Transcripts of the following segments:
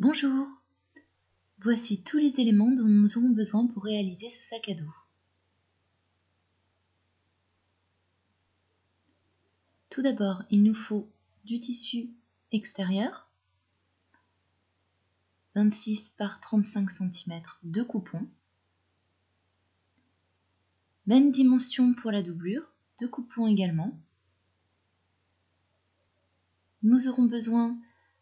Bonjour! Voici tous les éléments dont nous aurons besoin pour réaliser ce sac à dos. Tout d'abord, il nous faut du tissu extérieur, 26 par 35 cm de coupons, même dimension pour la doublure, de coupons également. Nous aurons besoin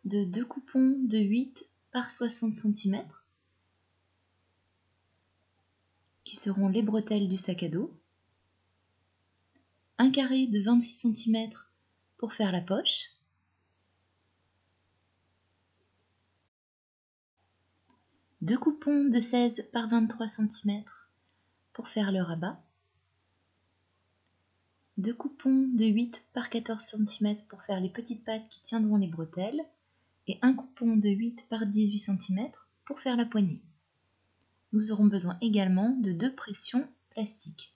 de 2 coupons de 8 par 60 cm qui seront les bretelles du sac à dos, un carré de 26 cm pour faire la poche, deux coupons de 16 par 23 cm pour faire le rabat, deux coupons de 8 par 14 cm pour faire les petites pattes qui tiendront les bretelles, et un coupon de 8 par 18 cm pour faire la poignée. Nous aurons besoin également de 2 pressions plastiques.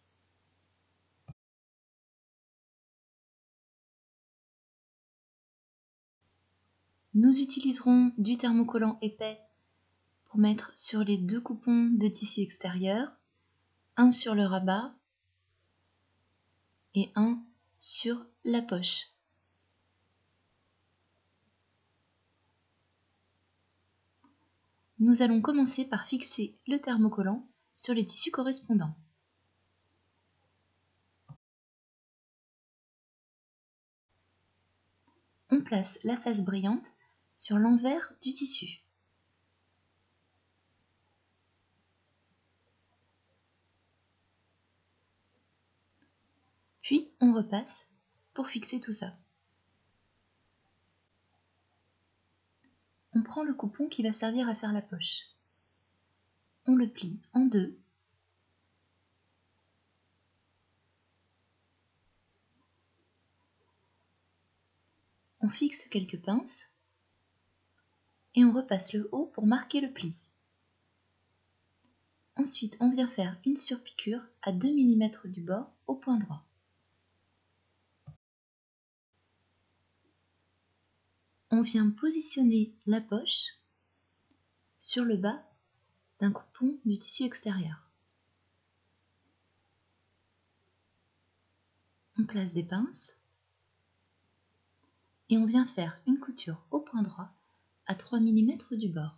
Nous utiliserons du thermocollant épais pour mettre sur les 2 coupons de tissu extérieur, un sur le rabat et un sur la poche. Nous allons commencer par fixer le thermocollant sur les tissus correspondants. On place la face brillante sur l'envers du tissu. Puis on repasse pour fixer tout ça. On prend le coupon qui va servir à faire la poche. On le plie en deux. On fixe quelques pinces et on repasse le haut pour marquer le pli. Ensuite, on vient faire une surpiqûre à 2 mm du bord au point droit. On vient positionner la poche sur le bas d'un coupon du tissu extérieur. On place des pinces et on vient faire une couture au point droit à 3 mm du bord.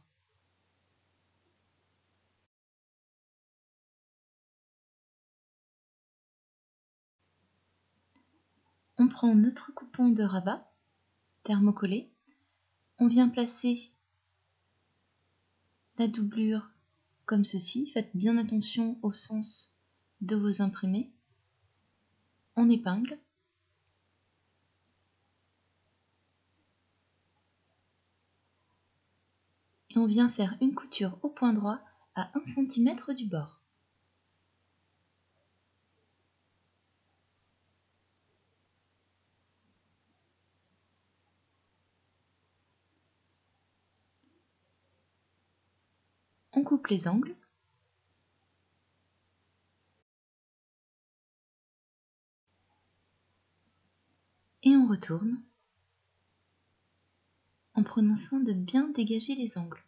On prend notre coupon de rabat thermocollé, on vient placer la doublure comme ceci, faites bien attention au sens de vos imprimés. On épingle. Et on vient faire une couture au point droit à 1 cm du bord. On coupe les angles. Et on retourne en prenant soin de bien dégager les angles.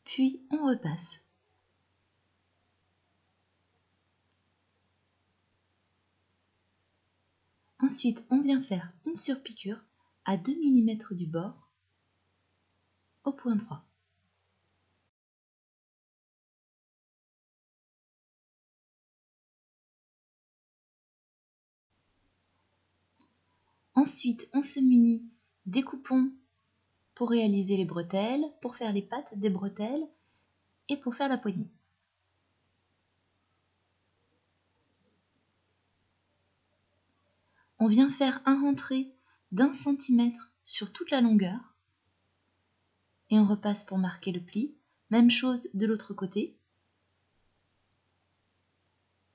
Puis on repasse. Ensuite, on vient faire une surpiqûre à 2 mm du bord au point droit. Ensuite, on se munit des coupons pour réaliser les bretelles, pour faire les pattes des bretelles et pour faire la poignée. On vient faire un rentré d'1 cm sur toute la longueur et on repasse pour marquer le pli. Même chose de l'autre côté.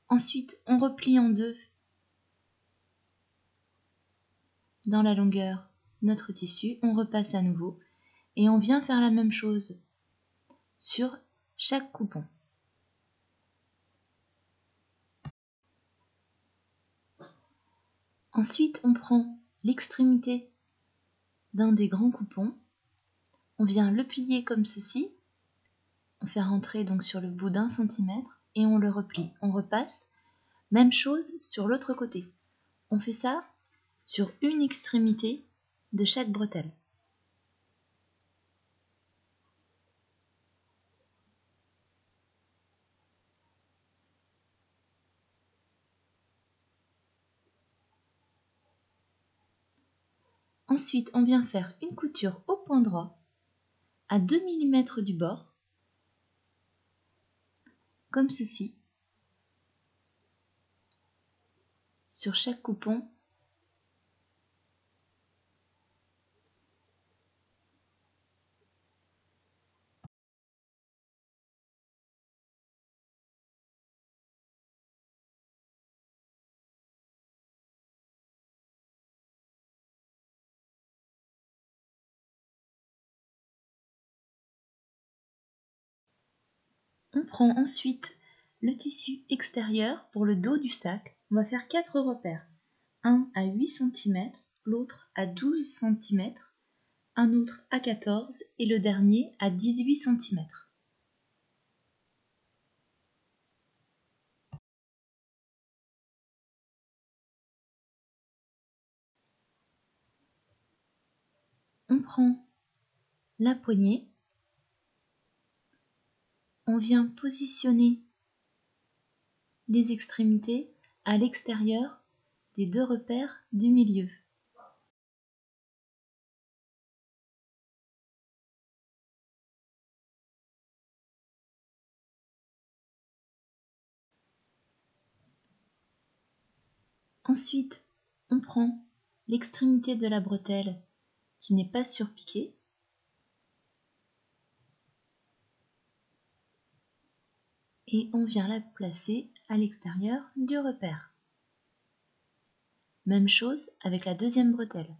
Ensuite, on replie en deux dans la longueur notre tissu, on repasse à nouveau et on vient faire la même chose sur chaque coupon. Ensuite, on prend l'extrémité d'un des grands coupons, on vient le plier comme ceci, on fait rentrer donc sur le bout d'1 centimètre et on le replie. On repasse, même chose sur l'autre côté. On fait ça sur une extrémité de chaque bretelle. Ensuite, on vient faire une couture au point droit à 2 mm du bord, comme ceci, sur chaque coupon. On prend ensuite le tissu extérieur pour le dos du sac. On va faire 4 repères. Un à 8 cm, l'autre à 12 cm, un autre à 14 et le dernier à 18 cm. On prend la poignée, on vient positionner les extrémités à l'extérieur des 2 repères du milieu. Ensuite, on prend l'extrémité de la bretelle qui n'est pas surpiquée et on vient la placer à l'extérieur du repère. Même chose avec la deuxième bretelle.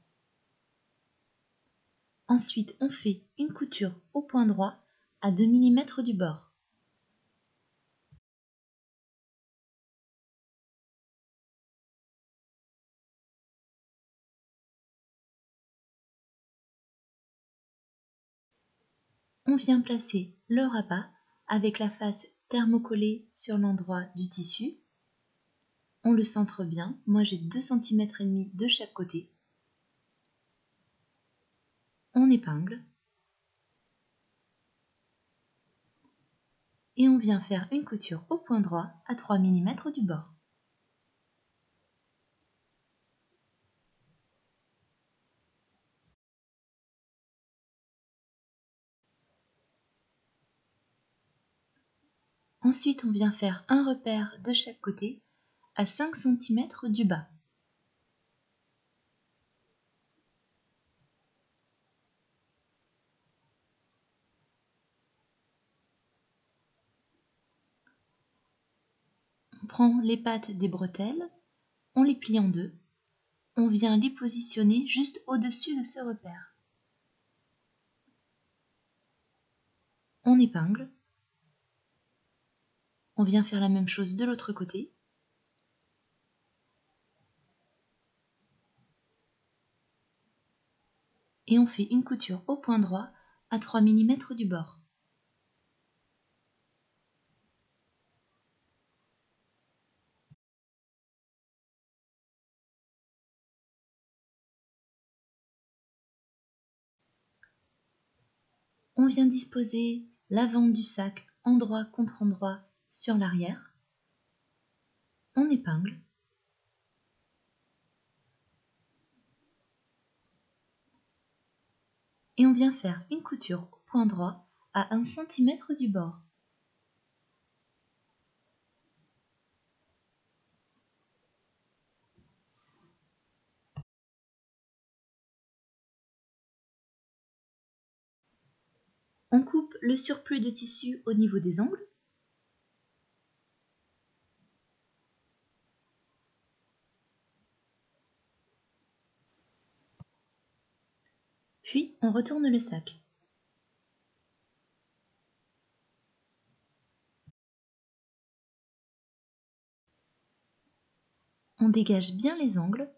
Ensuite, on fait une couture au point droit à 2 mm du bord. On vient placer le rabat avec la face thermocollée sur l'endroit du tissu. On le centre bien. Moi, j'ai 2,5 cm de chaque côté. On épingle. Et on vient faire une couture au point droit à 3 mm du bord. Ensuite, on vient faire un repère de chaque côté à 5 cm du bas. On prend les pattes des bretelles, on les plie en deux, on vient les positionner juste au-dessus de ce repère. On épingle, on vient faire la même chose de l'autre côté. Et on fait une couture au point droit à 3 mm du bord. On vient disposer l'avant du sac endroit contre endroit sur l'arrière. On épingle. Et on vient faire une couture au point droit à 1 cm du bord. On coupe le surplus de tissu au niveau des angles. Puis on retourne le sac. On dégage bien les angles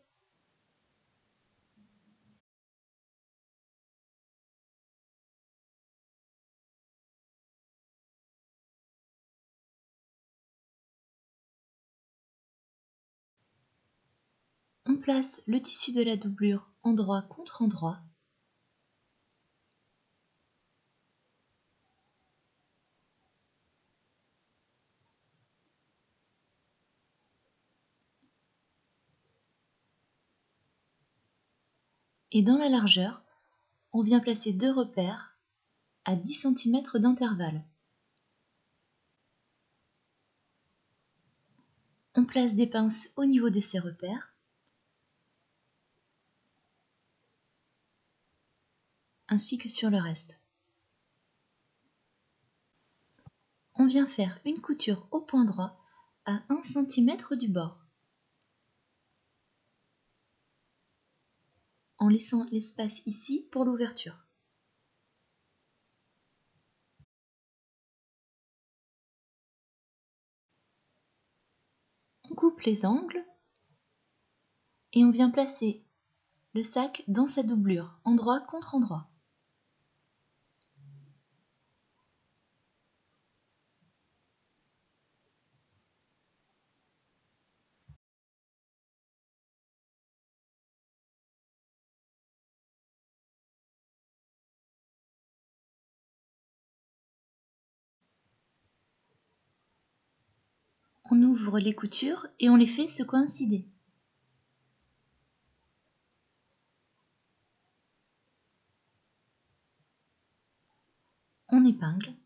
place le tissu de la doublure endroit contre endroit. Et dans la largeur, on vient placer 2 repères à 10 cm d'intervalle. On place des pinces au niveau de ces repères, ainsi que sur le reste. On vient faire une couture au point droit à 1 cm du bord, en laissant l'espace ici pour l'ouverture. On coupe les angles et on vient placer le sac dans sa doublure, endroit contre endroit. On ouvre les coutures et on les fait se coïncider. On épingle.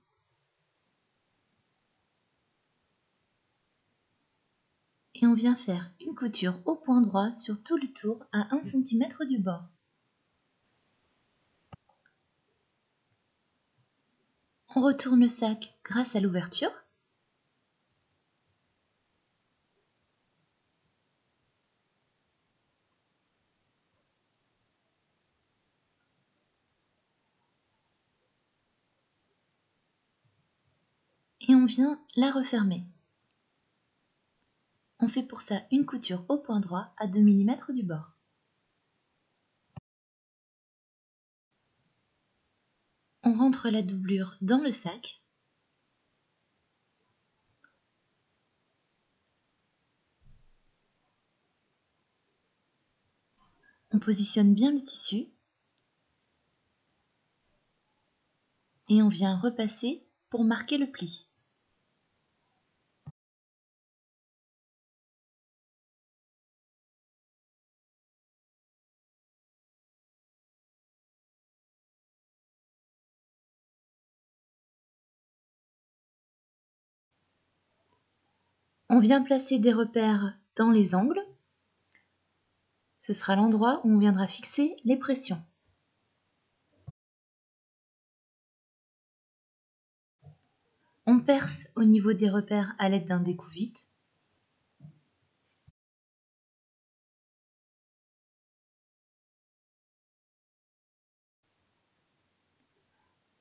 Et on vient faire une couture au point droit sur tout le tour à 1 cm du bord. On retourne le sac grâce à l'ouverture. Et on vient la refermer. On fait pour ça une couture au point droit à 2 mm du bord. On rentre la doublure dans le sac. On positionne bien le tissu. Et on vient repasser pour marquer le pli. On vient placer des repères dans les angles. Ce sera l'endroit où on viendra fixer les pressions. On perce au niveau des repères à l'aide d'un découvite.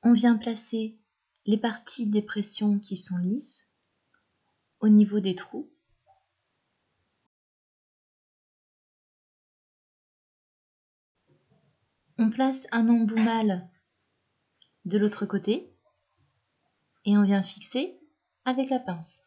On vient placer les parties des pressions qui sont lisses au niveau des trous. On place un embout mâle de l'autre côté et on vient fixer avec la pince.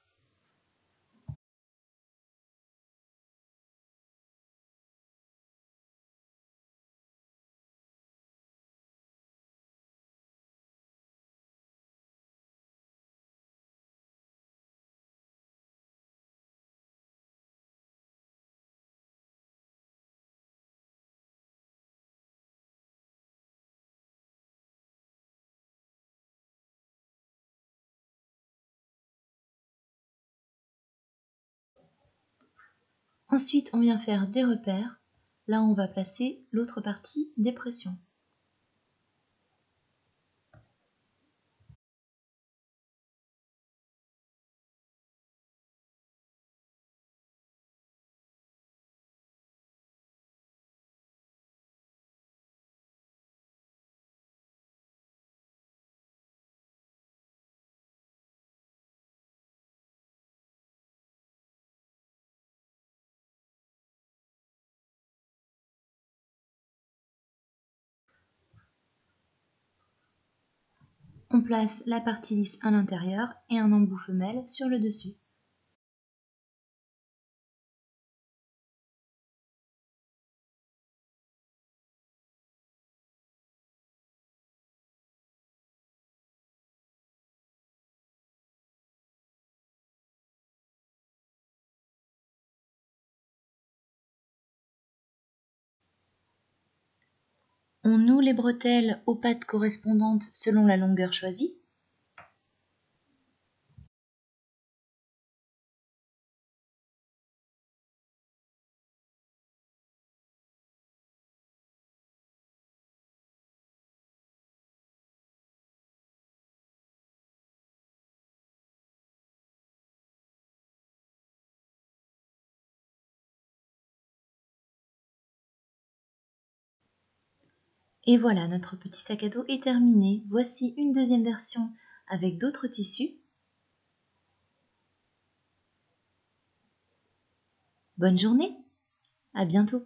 Ensuite, on vient faire des repères. Là, on va placer l'autre partie des pressions. On place la partie lisse à l'intérieur et un embout femelle sur le dessus. On noue les bretelles aux pattes correspondantes selon la longueur choisie. Et voilà, notre petit sac à dos est terminé. Voici une deuxième version avec d'autres tissus. Bonne journée, à bientôt.